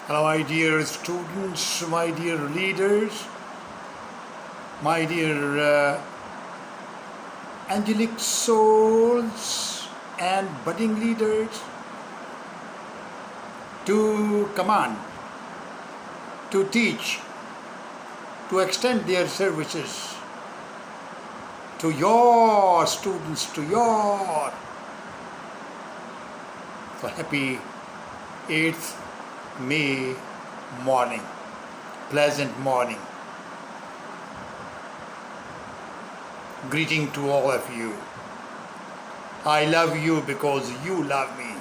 Hello, my dear students, my dear leaders, my dear angelic souls and budding leaders, to command, to teach, to extend their services to your students, to your happy 8th May morning, pleasant morning. Greeting to all of you. I love you because you love me.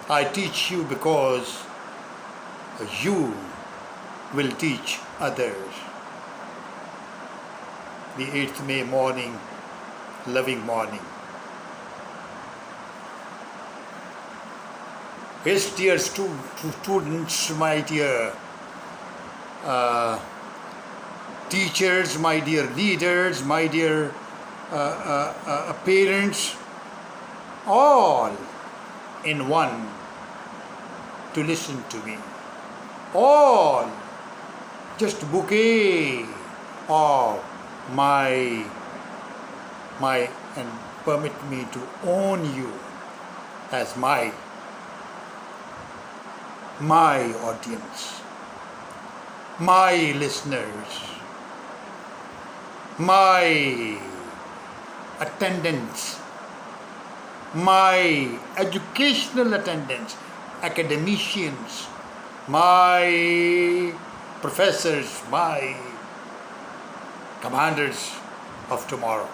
I teach you because you will teach others. The 8th May morning, loving morning. Yes, dear students, my dear teachers, my dear leaders, my dear parents, all in one to listen to me. All just bouquet of my and permit me to own you as my audience, my listeners, my attendants, my educational attendants, academicians, my professors, my commanders of tomorrow.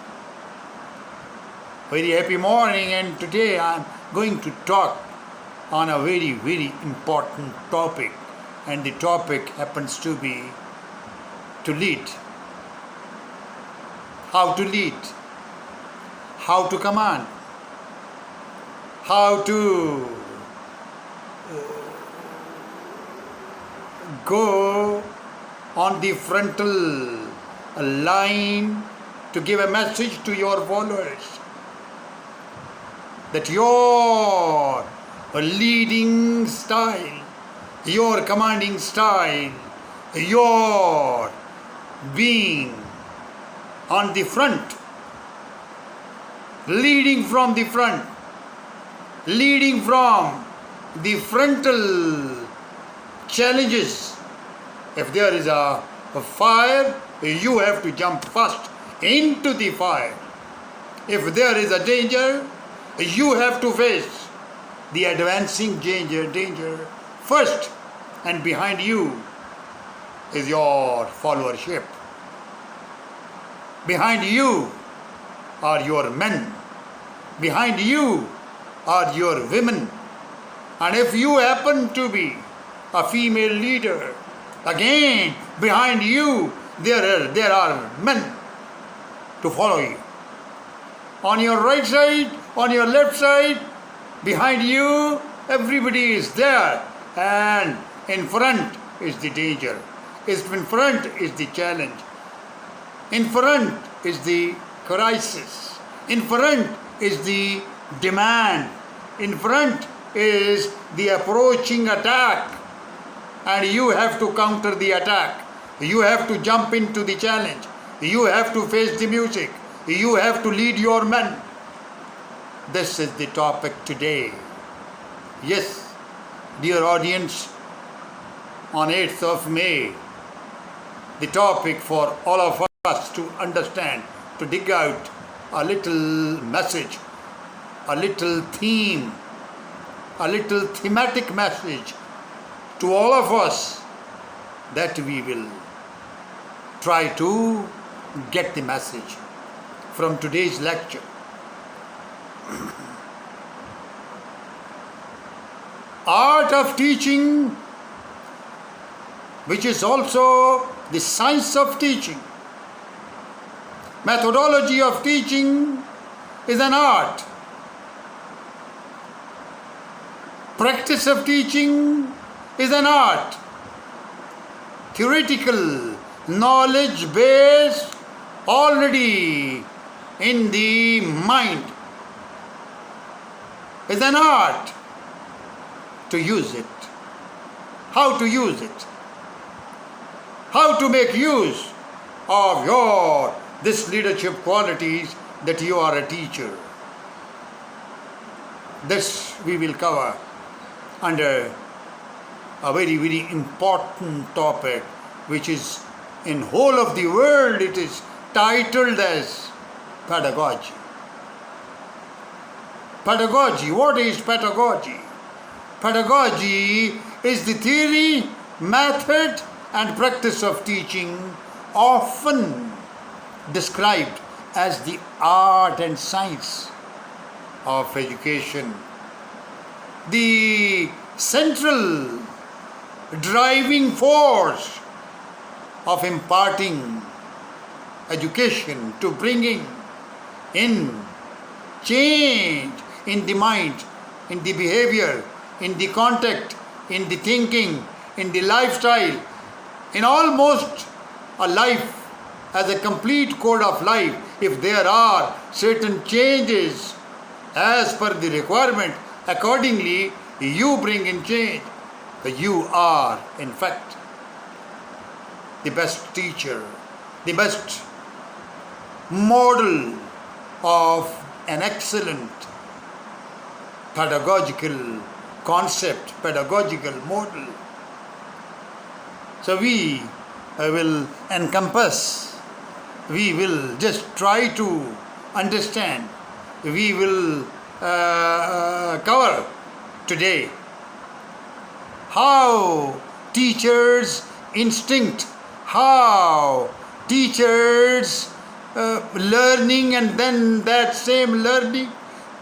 Very happy morning, and today I am going to talk on a very, very important topic, and the topic happens to be to lead. How to lead, how to command, how to go on the frontal line to give a message to your followers that your leading style, your commanding style, your being on the front, leading from the front, leading from the frontal challenges. If there is a fire, you have to jump first into the fire. If there is a danger, you have to face the advancing danger first, and behind you is your followership. Behind you are your men. Behind you are your women. And if you happen to be a female leader, again behind you there are men to follow you. On your right side, on your left side, behind you, everybody is there, and in front is the danger. In front is the challenge. In front is the crisis. In front is the demand. In front is the approaching attack, and you have to counter the attack. You have to jump into the challenge. You have to face the music. You have to lead your men. This is the topic today. Yes, dear audience, on 8th of May, the topic for all of us to understand, to dig out a little message, a little theme, a little thematic message to all of us, that we will try to get the message from today's lecture. Art of teaching, which is also the science of teaching. Methodology of teaching is an art. Practice of teaching is an art. Theoretical knowledge base already in the mind is an art. To use it, how to use it, how to make use of your this leadership qualities that you are a teacher. This we will cover under a very, very important topic, which is in whole of the world it is titled as pedagogy. Pedagogy. What is pedagogy? Pedagogy is the theory, method and practice of teaching, often described as the art and science of education. The central driving force of imparting education, to bringing in change in the mind, in the behavior, in the contact, in the thinking, in the lifestyle, in almost a life as a complete code of life. If there are certain changes as per the requirement, accordingly you bring in change. You are in fact the best teacher, the best model of an excellent pedagogical concept, pedagogical model. So we will encompass, we will just try to understand, we will cover today how teachers' instinct, how teachers' learning, and then that same learning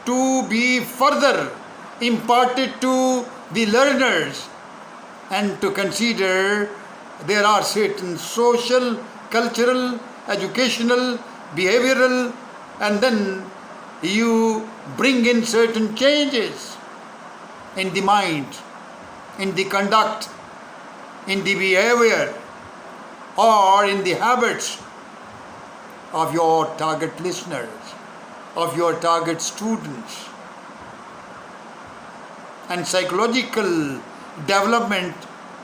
to be further imparted to the learners, and to consider there are certain social, cultural, educational, behavioral, and then you bring in certain changes in the mind, in the conduct, in the behavior, or in the habits of your target listeners, of your target students. And psychological development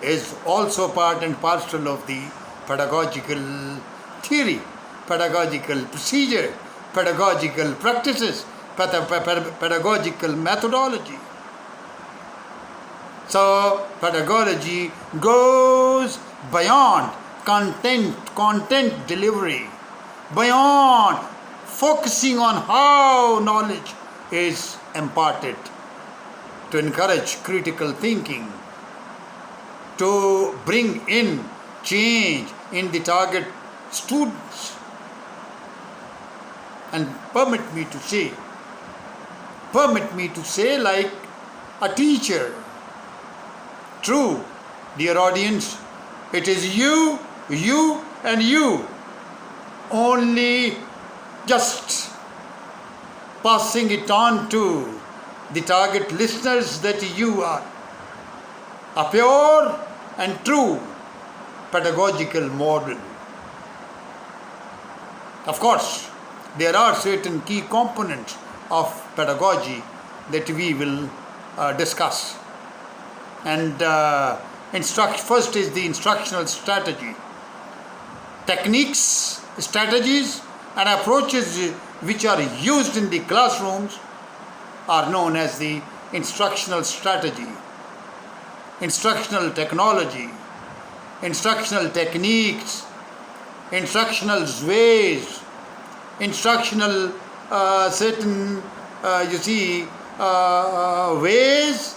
is also part and parcel of the pedagogical theory, pedagogical procedure, pedagogical practices, pedagogical methodology. So pedagogy goes beyond content delivery, beyond focusing on how knowledge is imparted, to encourage critical thinking, to bring in change in the target students. And permit me to say like a teacher. True, dear audience, it is you and you, only just passing it on to the target listeners that you are a pure and true pedagogical model. Of course, there are certain key components of pedagogy that we will discuss. And first is the instructional strategy. Techniques, strategies, and approaches which are used in the classrooms are known as the instructional strategy, instructional technology, instructional techniques, instructional ways, instructional certain ways,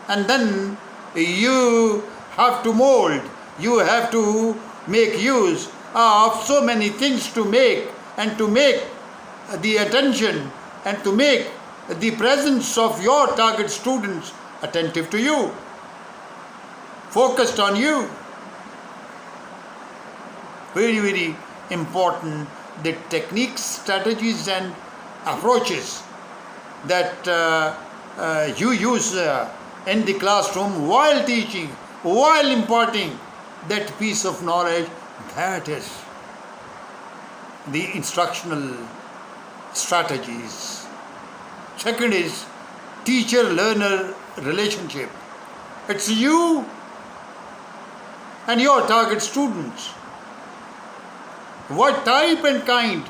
and then you have to mold, you have to make use of so many things to make the attention and to make the presence of your target students attentive to you, focused on you. Very, very important, the techniques, strategies and approaches that you use in the classroom while teaching, while imparting that piece of knowledge, that is the instructional strategies. Second is teacher-learner relationship. It's you and your target students. What type and kind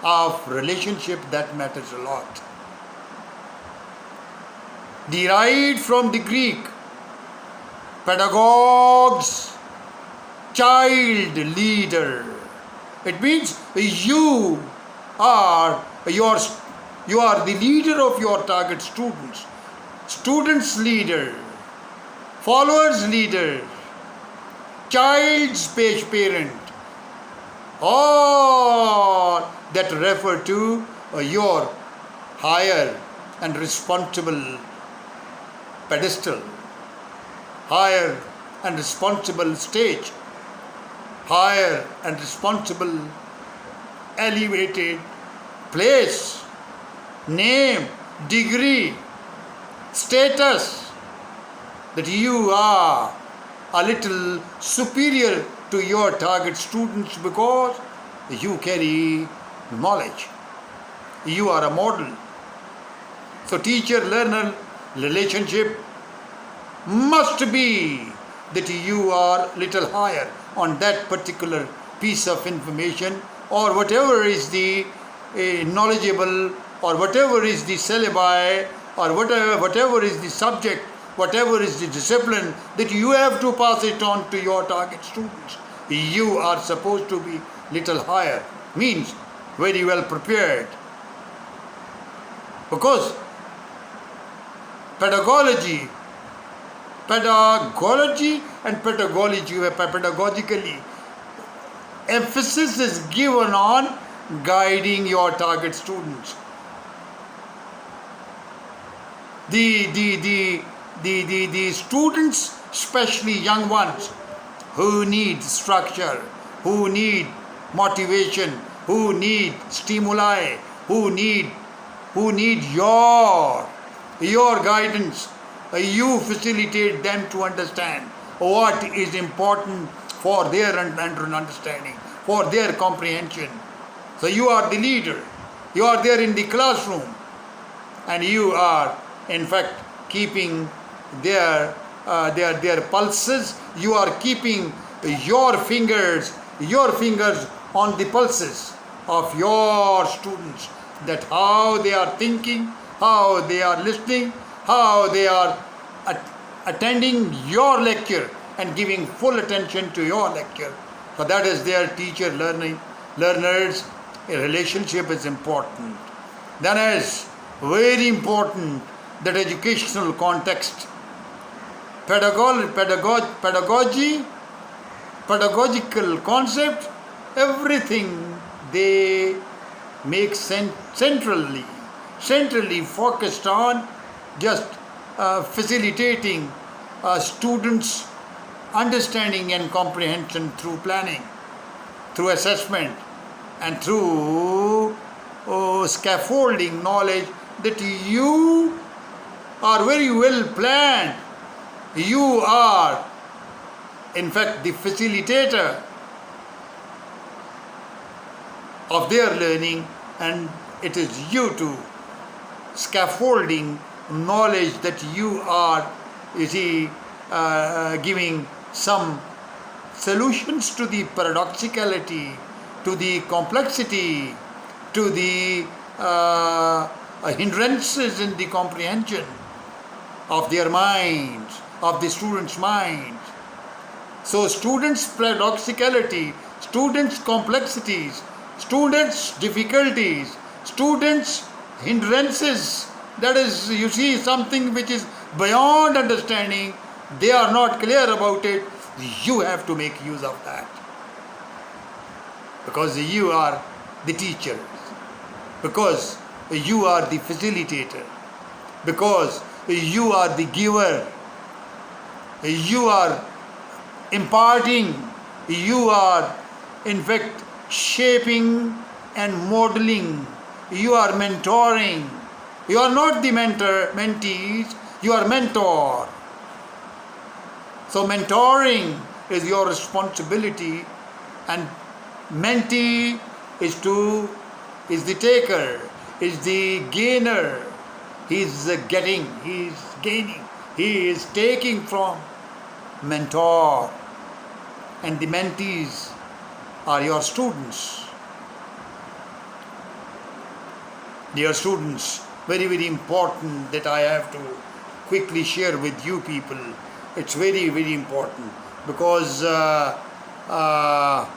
of relationship, that matters a lot. Derived from the Greek, pedagogues, child leader. It means you are the leader of your target students. Students leader, followers leader, child's parent, all that refer to your higher and responsible pedestal, higher and responsible stage, higher and responsible elevated place, name, degree, status, that you are a little superior to your target students because you carry knowledge. You are a model. So teacher-learner relationship must be that you are little higher on that particular piece of information, or whatever is the knowledgeable, or whatever is the syllabi, or whatever is the subject, whatever is the discipline, that you have to pass it on to your target students. You are supposed to be little higher, means very well prepared. Because pedagogically emphasis is given on guiding your target students. The students, especially young ones, who need structure, who need motivation, who need stimuli, who need your guidance. You facilitate them to understand what is important for their understanding, for their comprehension. So you are the leader. You are there in the classroom, and you are in fact keeping their pulses. You are keeping your fingers on the pulses of your students, that how they are thinking, how they are listening, how they are attending your lecture and giving full attention to your lecture. So that is their teacher-learners relationship is important. Then is very important that educational context. Pedagogy, pedagogical concept, everything they make centrally focused on just facilitating students' understanding and comprehension through planning, through assessment, and through scaffolding knowledge, that you are very well planned. You are in fact the facilitator of their learning, and it is you to scaffolding knowledge, that you are giving some solutions to the paradoxicality, to the complexity, to the hindrances in the comprehension of their minds, of the students' minds. So students' paradoxicality, students' complexities, students' difficulties, students' hindrances, that is, you see, something which is beyond understanding, they are not clear about it, you have to make use of that. Because you are the teacher, because you are the facilitator, because you are the giver, you are imparting, you are in fact shaping and modeling, you are mentoring. You are not the mentees, you are mentor. So mentoring is your responsibility, and mentee is the taker, is the gainer. He is getting, he is gaining, he is taking from mentor. and the mentees are your students. Dear students, very, very important that I have to quickly share with you people. It's very, very important because there are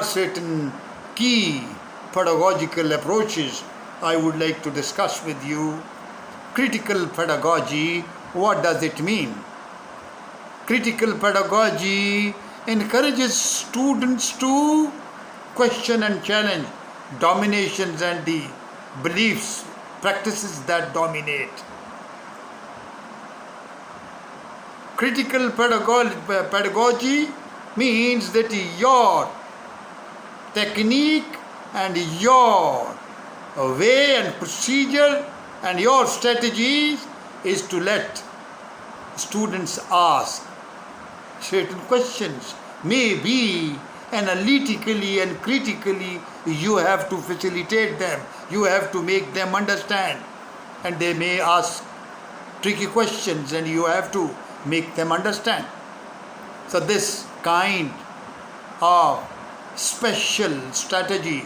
certain key pedagogical approaches I would like to discuss with you. Critical pedagogy, what does it mean? Critical pedagogy encourages students to question and challenge dominations and the beliefs, practices that dominate. Critical pedagogy means that your technique and your way and procedure and your strategies is to let students ask certain questions. Maybe analytically and critically you have to facilitate them, you have to make them understand, and they may ask tricky questions and you have to make them understand. So this kind of special strategy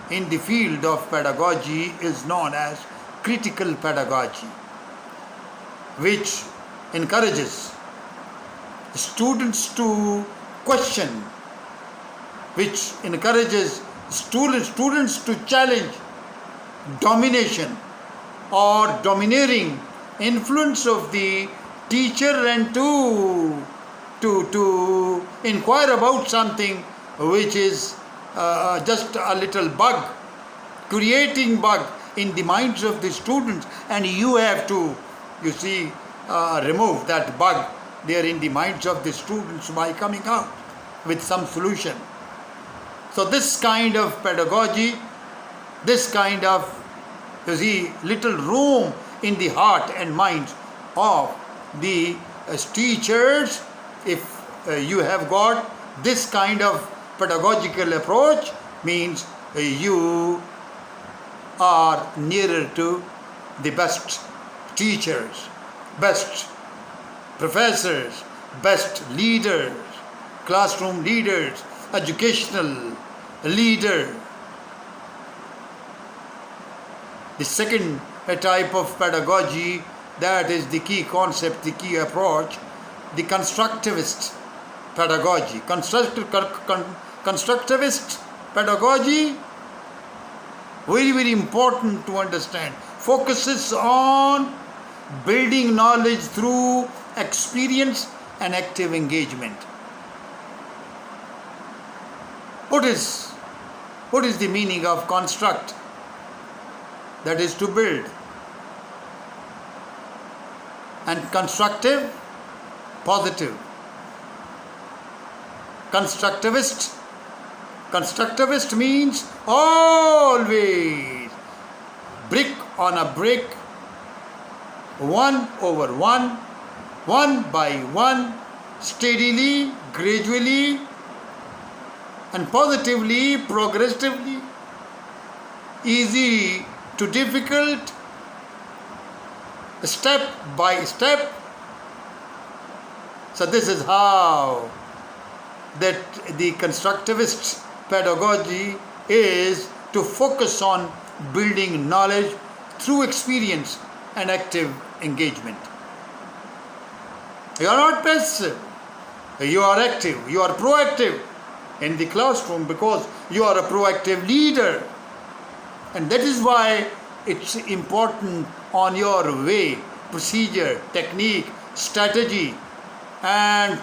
in the field of pedagogy is known as critical pedagogy, which encourages students to question, which encourages students to challenge domination or domineering influence of the teacher and to inquire about something which is just a little bug, creating bug in the minds of the students, and you have to, remove that bug there in the minds of the students by coming out with some solution. So this kind of pedagogy, this kind of, little room in the heart and minds of the teachers, if you have got this kind of pedagogical approach, means you are nearer to the best teachers, best professors, best leaders, classroom leaders, educational leader. The second type of pedagogy, that is the key concept, the key approach, the constructivist pedagogy. Constructivist pedagogy, very, very important to understand, focuses on building knowledge through experience and active engagement. What is the meaning of construct? That is to build. And constructive, positive. Constructivist means always brick on a brick, one over one by one, steadily, gradually, and positively, progressively, easy to difficult, step by step. So this is how that the constructivist pedagogy is to focus on building knowledge through experience and active engagement. You are not passive, you are active, you are proactive in the classroom because you are a proactive leader. And that is why it's important on your way, procedure, technique, strategy, and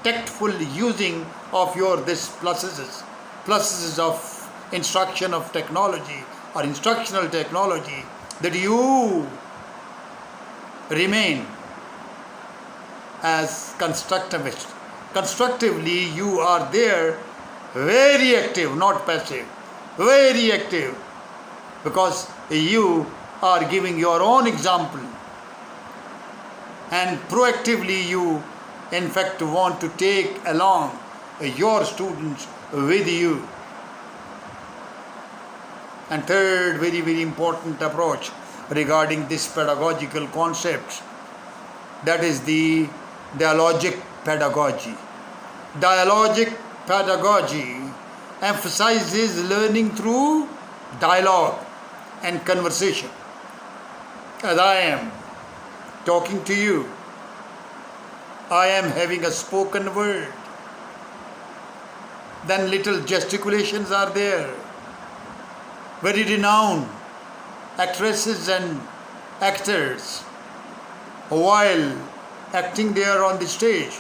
tactful using of your this pluses of instruction of technology or instructional technology, that you remain as constructivist. Constructively you are there, very active, not passive, very active, because you are giving your own example, and proactively you in fact want to take along your students with you. And third, very, very important approach regarding this pedagogical concepts, that is the dialogic pedagogy. Dialogic pedagogy emphasizes learning through dialogue and conversation. As I am talking to you, I am having a spoken word. Then little gesticulations are there. Very renowned actresses and actors, while acting there on the stage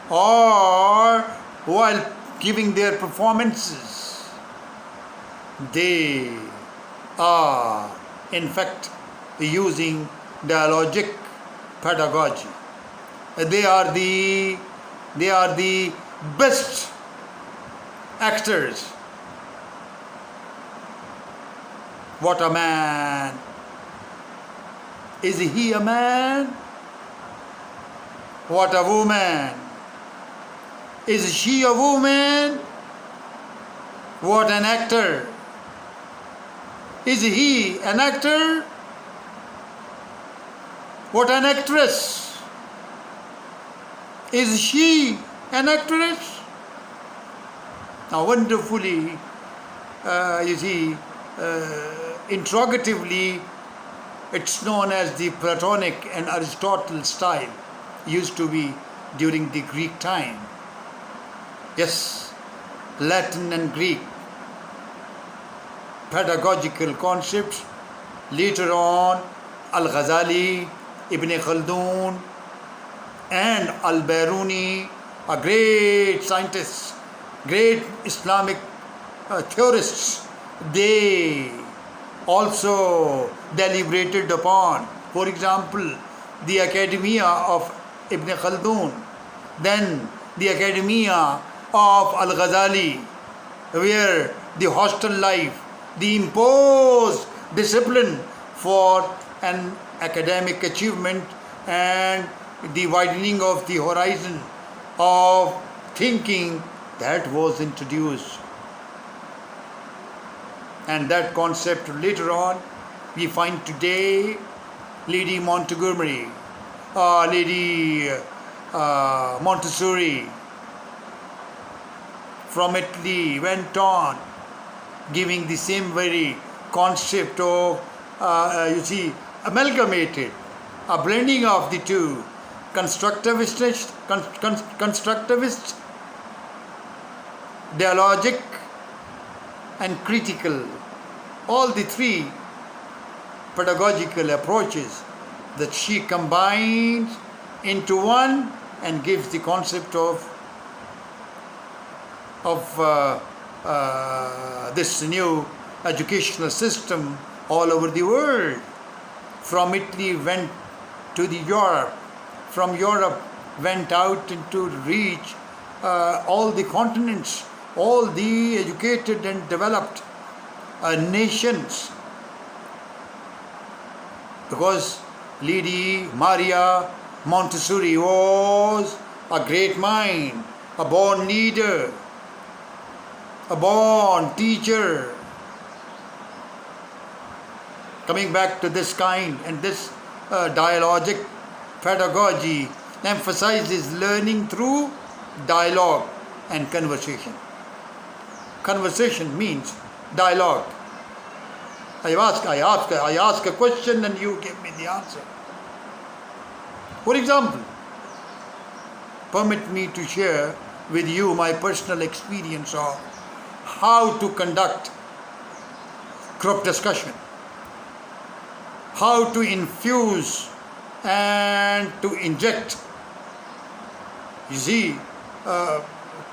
or while giving their performances, they are in fact using dialogic pedagogy. They are the best actors. What a man! Is he a man? What a woman! Is she a woman? What an actor! Is he an actor? What an actress! Is she an actress? Now, wonderfully, interrogatively, it's known as the Platonic and Aristotle style, used to be during the Greek time. Yes, Latin and Greek pedagogical concepts. Later on, Al-Ghazali, Ibn Khaldun, and Al-Biruni, a great scientists, great Islamic theorists, they also deliberated upon. For example, the Academia of Ibn Khaldun, then the Academia of Al-Ghazali, where the hostel life, the imposed discipline for an academic achievement and the widening of the horizon of thinking, that was introduced. And that concept later on we find today. Lady Montgomery, Lady Montessori from Italy went on giving the same very concept of amalgamated, a blending of the two, constructivist, dialogic and critical, all the three pedagogical approaches that she combines into one and gives the concept of this new educational system all over the world. From Italy went to the Europe, from Europe went out into reach all the continents, all the educated and developed nations. Because Lady Maria Montessori was a great mind, a born leader, a born teacher. Coming back to this kind and this dialogic pedagogy emphasizes learning through dialogue and conversation. Conversation means dialogue. I ask a question and you give me the answer. For example, permit me to share with you my personal experience of how to conduct group discussion, how to infuse and to inject,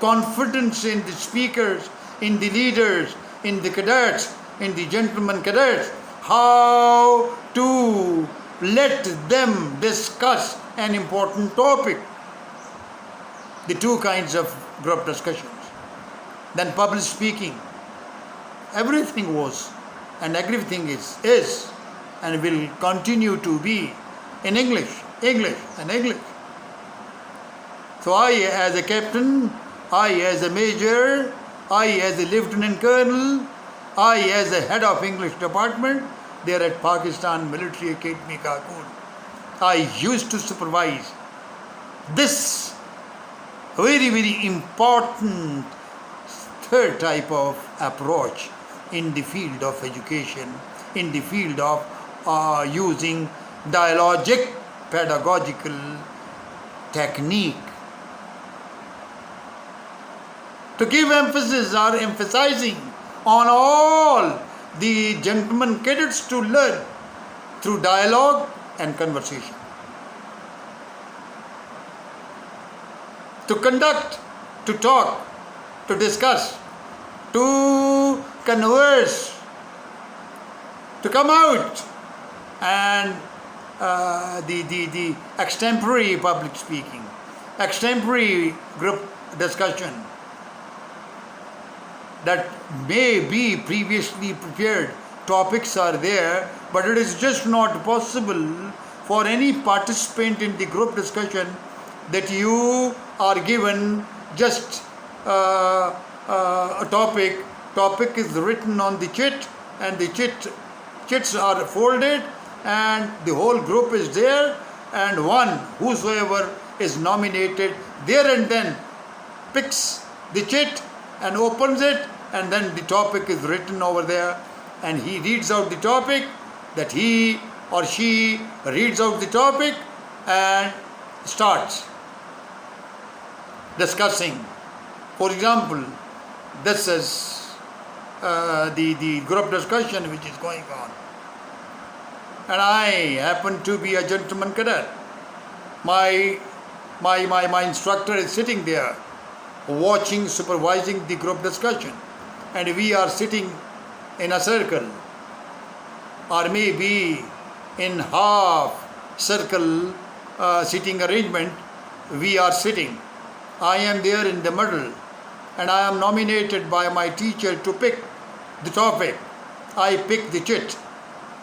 confidence in the speakers, in the leaders, in the cadets, in the gentlemen cadets, how to let them discuss an important topic. The two kinds of group discussions. Then public speaking. Everything was and everything is and will continue to be in English. So I as a captain, I as a major, I as a lieutenant colonel, I as a head of English department there at Pakistan Military Academy Kakul, I used to supervise this very, very important third type of approach in the field of education, in the field of using dialogic pedagogical technique to give emphasis or emphasizing on all the gentlemen cadets to learn through dialogue and conversation. To conduct, to talk, to discuss, to converse, to come out, and the extemporary public speaking, extemporary group discussion that may be previously prepared topics are there, but it is just not possible for any participant in the group discussion that you are given just a topic is written on the chit, and the chits are folded, and the whole group is there, and one whosoever is nominated there and then picks the chit and opens it, and then the topic is written over there, and he reads out the topic, that he or she reads out the topic and starts discussing. For example, this is the group discussion which is going on, and I happen to be a gentleman cadet. My instructor is sitting there watching, supervising the group discussion, and we are sitting in a circle, or maybe in half circle sitting arrangement. We are sitting. I am there in the middle, and I am nominated by my teacher to pick the topic. I pick the chit.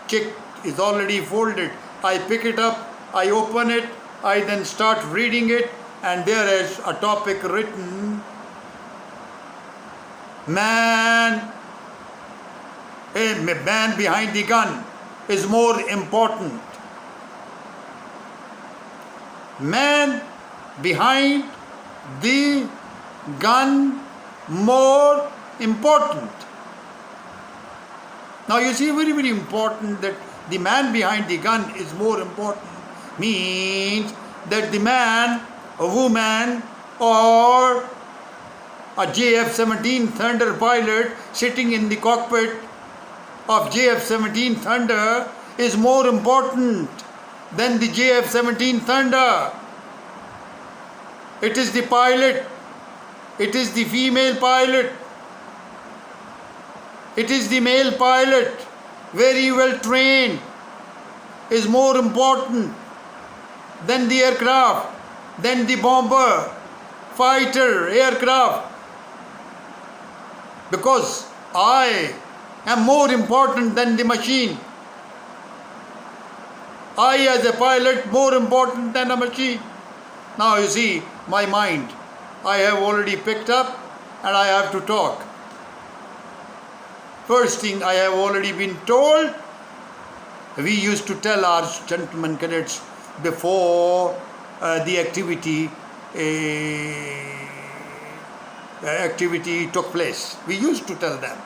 Chit is already folded. I pick it up, I open it, I then start reading it, and there is a topic written, man behind the gun is more important. Man behind the gun more important. Now you see, very, very important that the man behind the gun is more important means that the man, a woman, or a JF-17 Thunder pilot sitting in the cockpit of JF-17 Thunder is more important than the JF-17 Thunder. It is the pilot, it is the female pilot, it is the male pilot, very well trained, is more important than the aircraft, than the bomber, fighter, aircraft. Because I am more important than the machine. I as a pilot more important than a machine. Now you see, my mind, I have already picked up and I have to talk. First thing, I have already been told. We used to tell our gentlemen cadets before the activity took place. We used to tell them.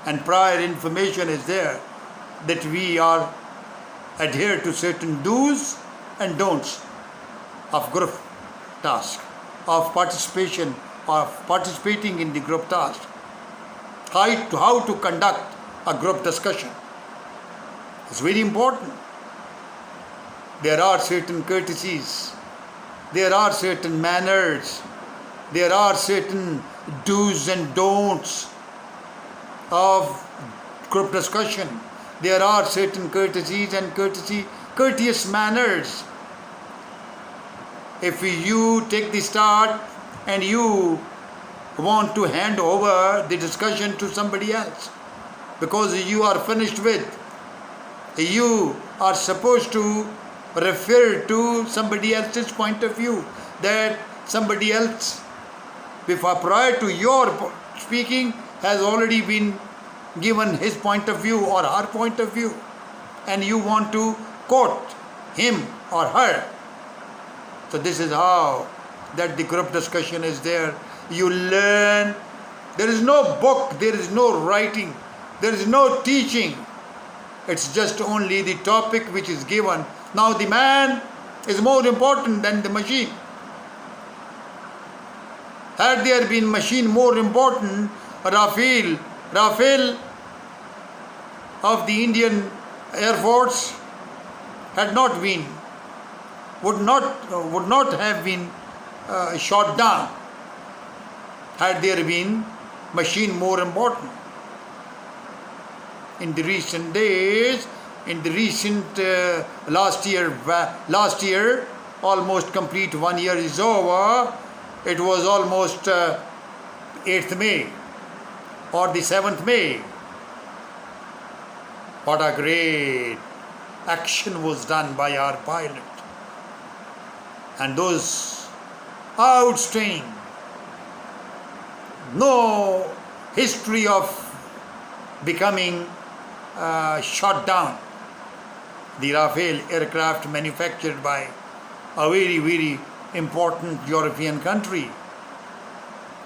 And prior information is there that we are adhere to certain do's and don'ts of group task, of participating in the group task, how to conduct a group discussion. It's very important. There are certain courtesies, there are certain manners, there are certain do's and don'ts of group discussion. There are certain courtesies and courteous manners. If you take the start and you want to hand over the discussion to somebody else because you are finished with, you are supposed to refer to somebody else's point of view, that somebody else before prior to your speaking has already been given his point of view or her point of view, and you want to quote him or her. So this is how that the group discussion is there. You learn. There is no book, there is no writing, there is no teaching. It's just only the topic which is given. Now the man is more important than the machine. Had there been machine more important, Rafale of the Indian Air Force had not been, would not have been shot down had there been machine more important. In the recent days, in the recent last year, almost complete 1 year is over. It was almost 8th May or the 7th May. What a great action was done by our pilot. And those outstanding, no history of becoming shot down. The Rafale aircraft manufactured by a very, very important European country,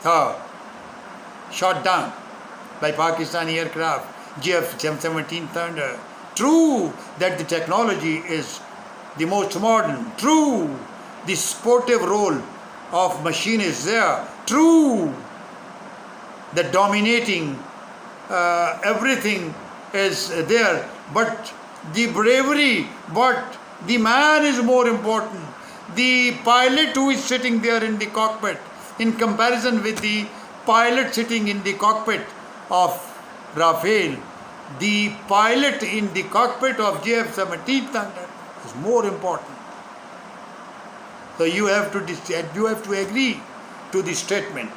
shot down by Pakistani aircraft, JF-17 Thunder. True that the technology is the most modern. True, the sportive role of machine is there. True, the dominating everything is there. But the bravery, but the man is more important. The pilot who is sitting there in the cockpit, in comparison with the pilot sitting in the cockpit of Rafale, the pilot in the cockpit of JF-17 Thunder is more important. So you have to agree to the statement,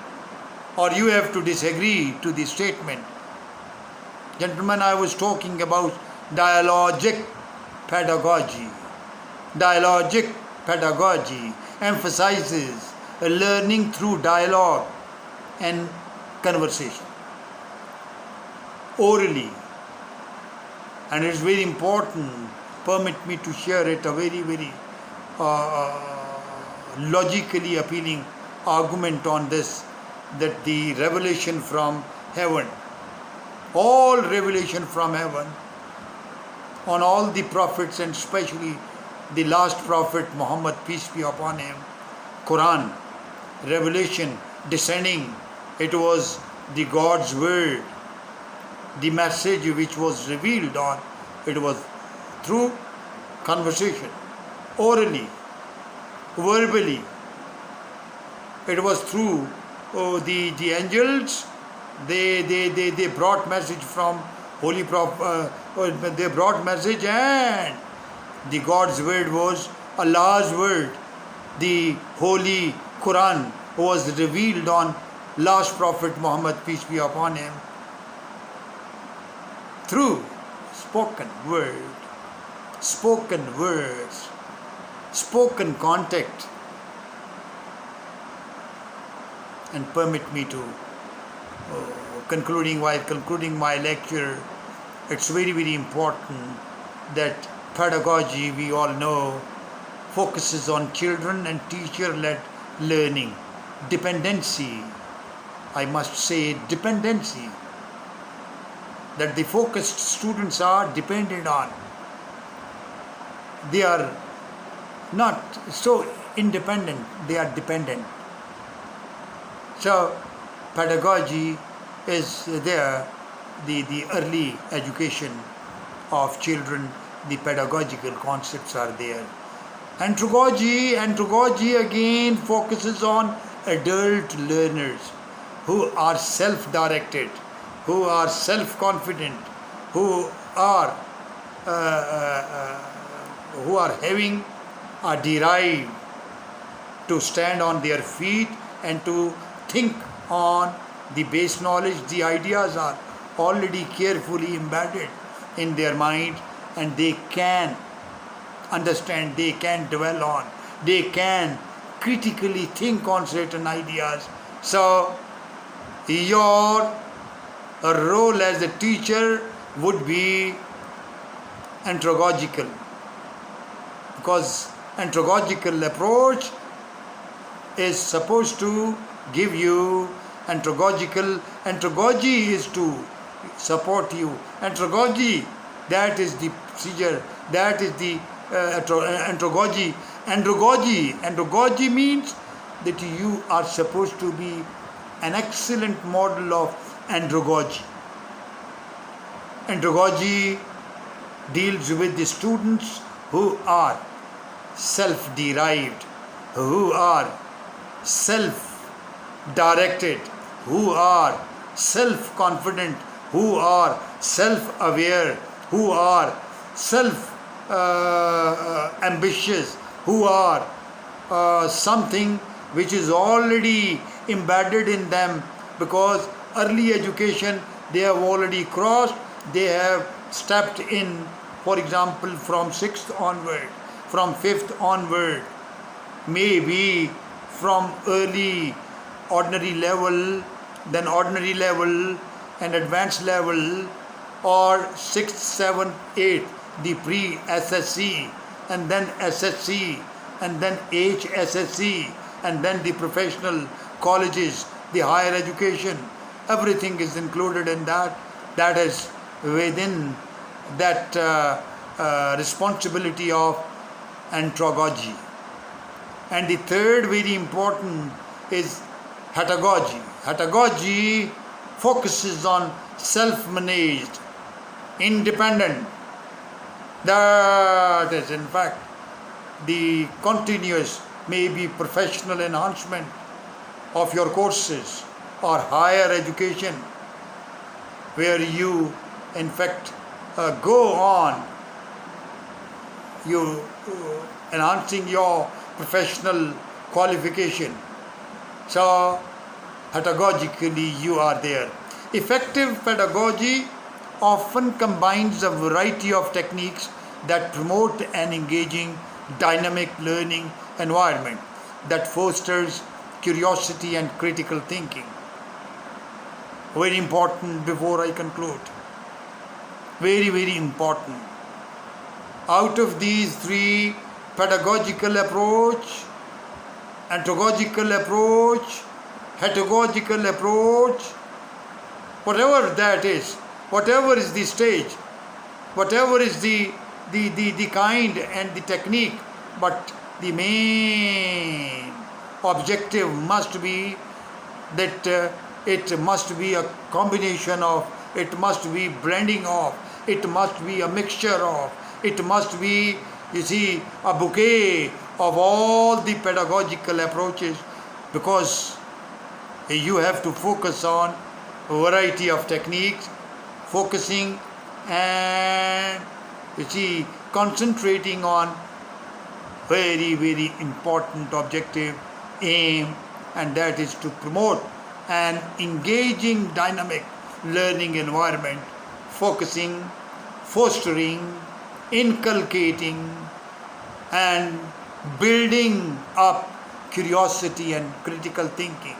or you have to disagree to the statement. Gentlemen, I was talking about dialogic pedagogy. Dialogic pedagogy emphasizes learning through dialogue and conversation, orally. And it's very important, permit me to share it, a very, very logically appealing argument on this, that the revelation from heaven, all revelation from heaven on all the prophets, and especially the last prophet Muhammad, peace be upon him, Quran, revelation descending, it was the God's word, the message which was revealed on, it was through conversation, orally, verbally. It was through the angels. They brought message from holy prophet. They brought message, and the God's word was Allah's word. The holy Quran was revealed on last prophet Muhammad, peace be upon him, through spoken word, spoken words, spoken contact. And permit me to while concluding my lecture, it's very, very important that pedagogy, we all know, focuses on children and teacher-led learning. Dependency, I must say dependency, that the focused students are dependent on. They are not so independent, they are dependent. So pedagogy is there, the early education of children, the pedagogical concepts are there. Andragogy again focuses on adult learners who are self-directed, who are self-confident, who are having a drive to stand on their feet and to think on the base knowledge. The ideas are already carefully embedded in their mind, and they can understand, they can dwell on, they can critically think on certain ideas. So your role as a teacher would be andragogical, because andragogical approach is supposed to give you andragogical. Andragogy is to support you. Andragogy, that is the procedure, that is the andragogy. Andragogy means that you are supposed to be an excellent model of andragogy. Andragogy deals with the students who are self-derived, who are self-directed, who are self-confident, who are self-aware, who are self-ambitious, who are something which is already embedded in them, because early education they have already crossed, they have stepped in, for example, from 6th onward, from 5th onward, maybe from early ordinary level, then ordinary level and advanced level, or 6th, 7th, 8th, the pre-SSC, and then SSC, and then HSSC, and then the professional colleges, the higher education. Everything is included in that. That is within that responsibility of andragogy. And the third very important is heutagogy. Heutagogy focuses on self-managed, independent. That is in fact the continuous, maybe professional enhancement of your courses or higher education, where you in fact go on you enhancing your professional qualification. So pedagogically you are there. Effective pedagogy often combines a variety of techniques that promote an engaging, dynamic learning environment that fosters curiosity and critical thinking. Very important before I conclude. Very, very important. Out of these three, pedagogical approach, andragogical approach, heutagogical approach, whatever that is, whatever is the stage, whatever is the kind and the technique, but the main objective must be that it must be a combination of, it must be blending of, it must be a mixture of, it must be, you see, a bouquet of all the pedagogical approaches, because you have to focus on a variety of techniques, focusing and, you see, concentrating on very, very important objective, aim, and that is to promote an engaging, dynamic learning environment, focusing, fostering, inculcating, and building up curiosity and critical thinking,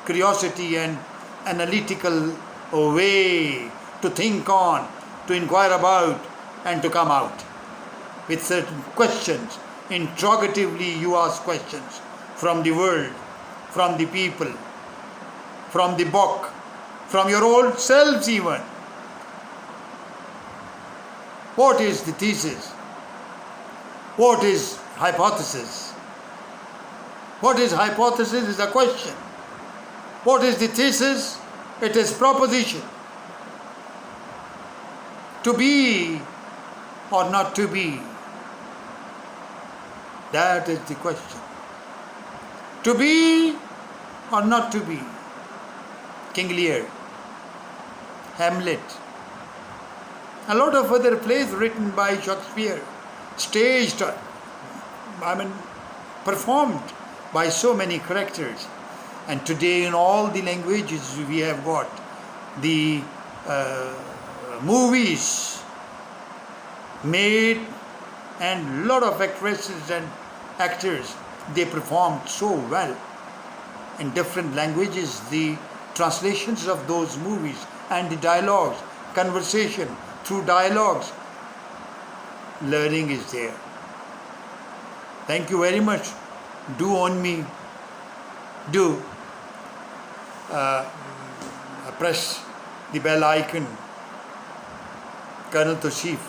curiosity and analytical way to think on, to inquire about, and to come out with certain questions. Interrogatively you ask questions from the world, from the people, from the book, from your old selves even. What is the thesis? What is hypothesis? What is hypothesis is a question. What is the thesis? It is proposition. To be or not to be? That is the question. To be or not to be? King Lear, Hamlet, a lot of other plays written by Shakespeare, staged, performed by so many characters. And today in all the languages we have got the movies made, and lot of actresses and actors, they performed so well in different languages, the translations of those movies and the dialogues, conversation through dialogues. Learning is there. Thank you very much. Do on me do press the bell icon. Colonel Toshif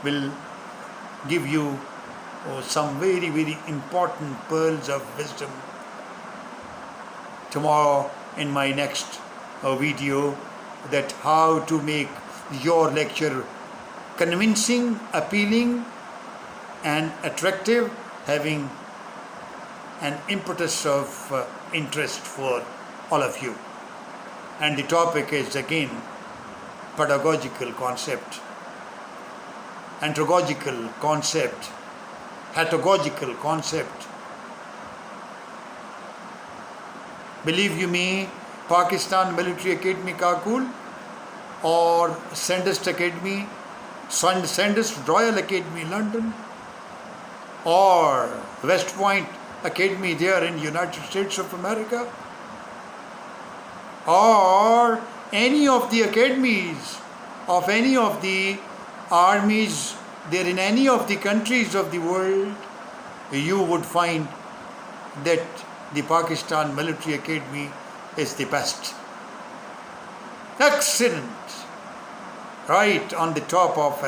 will give you some very, very important pearls of wisdom tomorrow in my next video, that how to make your lecture convincing, appealing and attractive, having an impetus of interest for all of you. And the topic is again pedagogical concept, andragogical concept, heutagogical concept. Believe you me, Pakistan Military Academy Kakul or Sandhurst Academy, Sandhurst Royal Academy London, or West Point Academy there in United States of America, or any of the academies of any of the armies there in any of the countries of the world, you would find that the Pakistan Military Academy is the best. Excellent. Right on the top of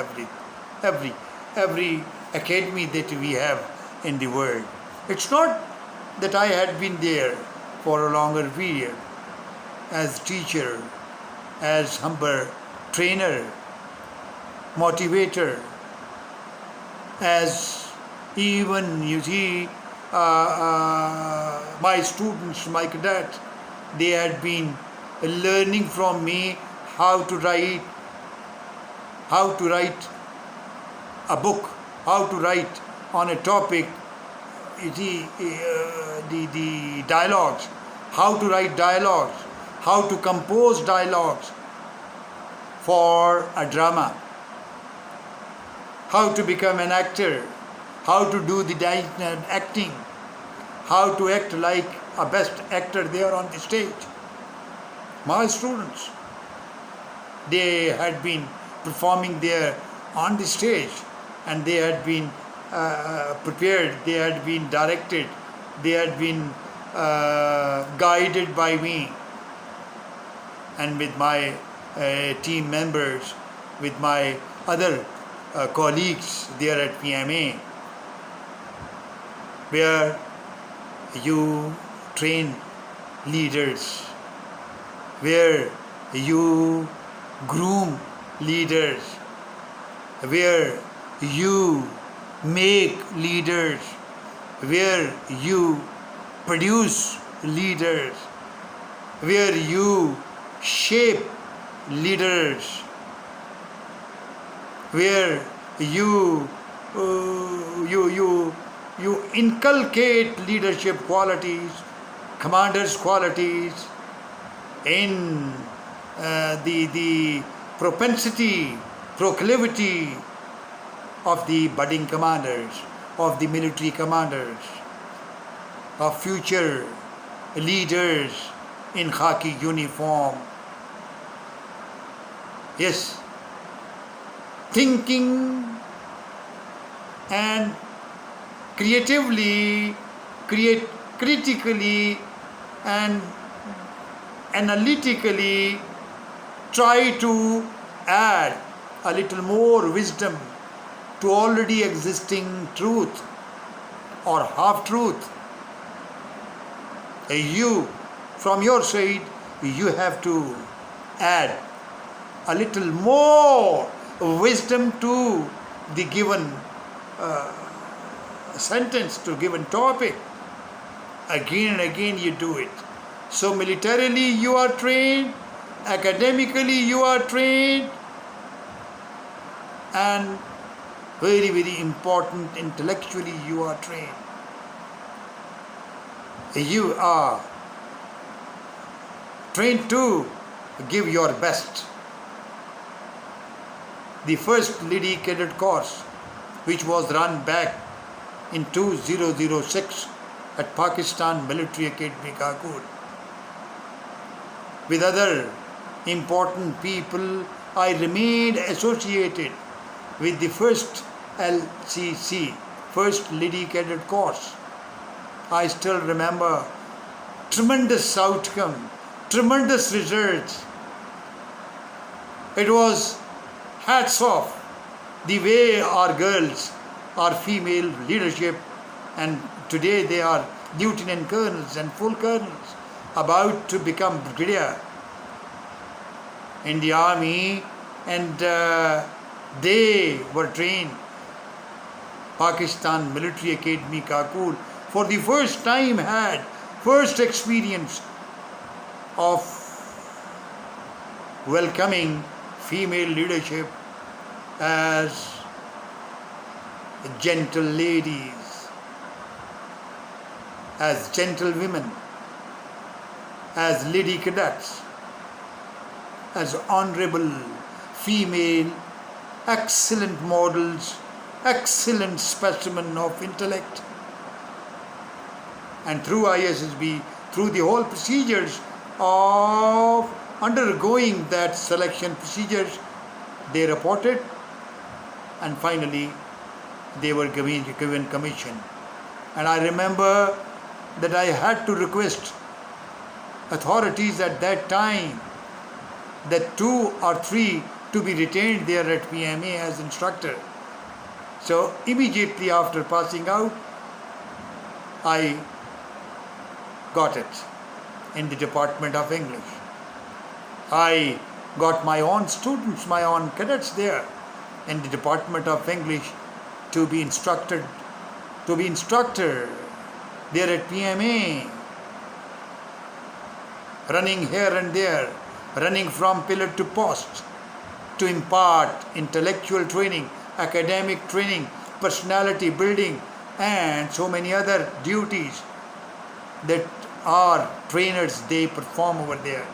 every academy that we have in the world. It's not that I had been there for a longer period as teacher, as humble trainer, motivator, as even you see my students, my cadets, they had been learning from me how to write a book, how to write on a topic, the dialogues, how to write dialogues, how to compose dialogues for a drama, how to become an actor, how to do the acting, how to act like a best actor there on the stage. My students, they had been performing there on the stage, and they had been prepared, they had been directed, they had been guided by me and with my team members, with my other colleagues there at PMA, where you train leaders, where you groom leaders, where you make leaders, where you produce leaders, where you shape leaders, where you inculcate leadership qualities, commanders qualities in the propensity, proclivity of the budding commanders, of the military commanders, of future leaders in khaki uniform. Yes, thinking and critically and analytically try to add a little more wisdom to already existing truth or half-truth. You, from your side, you have to add a little more wisdom to the given sentence, to given topic. Again and again you do it. So militarily you are trained, academically you are trained, and very, very important, intellectually you are trained. You are trained to give your best. The first Lady Cadet course, which was run back in 2006 at Pakistan Military Academy Kakul, with other important people, I remained associated with the first LCC, First Lady Cadet course, I still remember tremendous outcome, tremendous results. It was hats off the way our girls, our female leadership, and today they are lieutenant colonels and full colonels, about to become brigadier in the army, and they were trained. Pakistan Military Academy Kakul for the first time had first experience of welcoming female leadership as gentle ladies, as gentlewomen, as lady cadets, as honorable female, excellent models, excellent specimen of intellect. And through ISSB, through the whole procedures of undergoing that selection procedures, they reported, and finally they were given commission. And I remember that I had to request authorities at that time that 2 or 3 to be retained there at PMA as instructor. So immediately after passing out, I got it in the Department of English. I got my own students, my own cadets there in the Department of English to be instructor there at PMA, running here and there, running from pillar to post to impart intellectual training, academic training, personality building, and so many other duties that our trainers, they perform over there.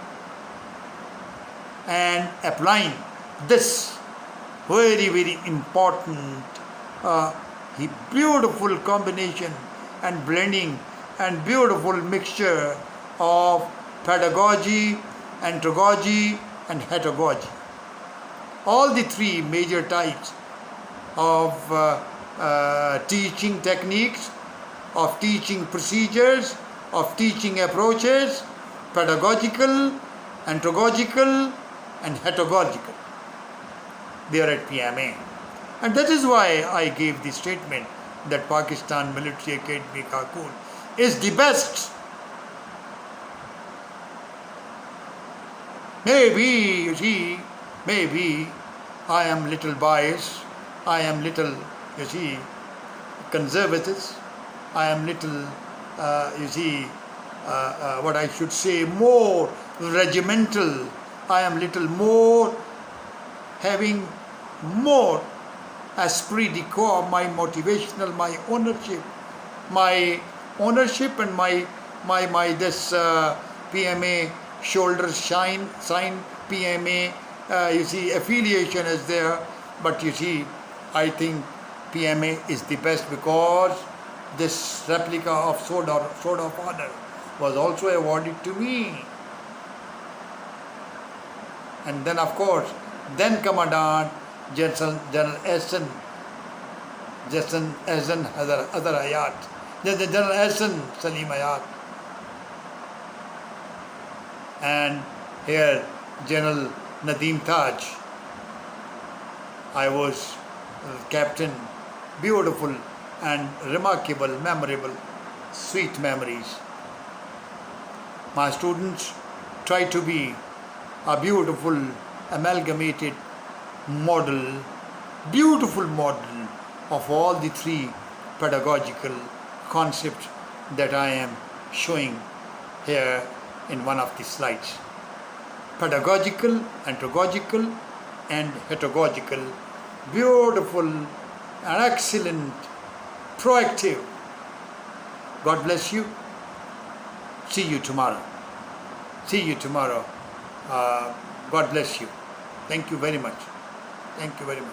And applying this very, very important, beautiful combination and blending and beautiful mixture of pedagogy, andragogy, and heutagogy. All the 3 major types of teaching techniques, of teaching procedures, of teaching approaches, pedagogical, andragogical, and heutagogical. They are at PMA. And that is why I gave the statement that Pakistan Military Academy Kakul is the best. Maybe, you see, maybe I am little biased, I am little, you see, conservative, I am little, what I should say, more regimental, I am little more having more esprit de corps, my motivational, my ownership and my this PMA shoulders shine, sign PMA, you see, affiliation is there. But you see, I think PMA is the best because this replica of Sword of Honor was also awarded to me. And then, of course, then Commandant General Ehsan Hazar Hayat, General Ehsan Salim Hayat, and here General Nadeem Taj. I was captain. Beautiful and remarkable, memorable, sweet memories. My students try to be a beautiful, amalgamated model, beautiful model of all the 3 pedagogical concepts that I am showing here in one of the slides. Pedagogical, andragogical, and heutagogical. Beautiful and excellent, proactive. God bless you. See you tomorrow. See you tomorrow. God bless you. Thank you very much. Thank you very much.